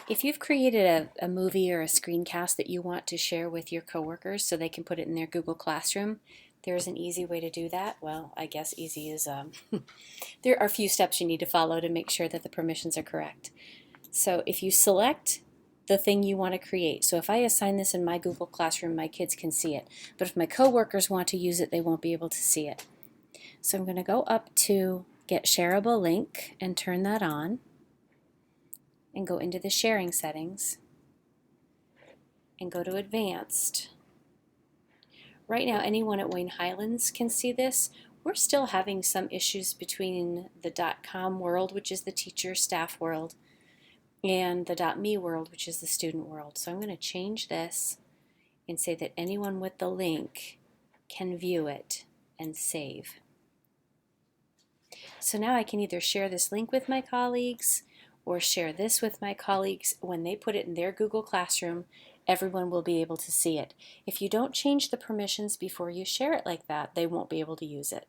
If you've created a movie or a screencast that you want to share with your coworkers so they can put it in their Google Classroom, there's an easy way to do that. Well, I guess easy is, there are a few steps you need to follow to make sure that the permissions are correct. So if you select the thing you want to create, so if I assign this in my Google Classroom, my kids can see it. But if my coworkers want to use it, they won't be able to see it. So I'm going to go up to Get Shareable Link and turn that on, and go into the sharing settings and go to Advanced. Right now, anyone at Wayne Highlands can see this. We're still having some issues between the .com world, which is the teacher staff world, and the .me world, which is the student world. So I'm going to change this and say that anyone with the link can view it and save. So now I can either share this link with my colleagues or share this with my colleagues. When they put it in their Google Classroom, everyone will be able to see it. If you don't change the permissions before you share it like that, they won't be able to use it.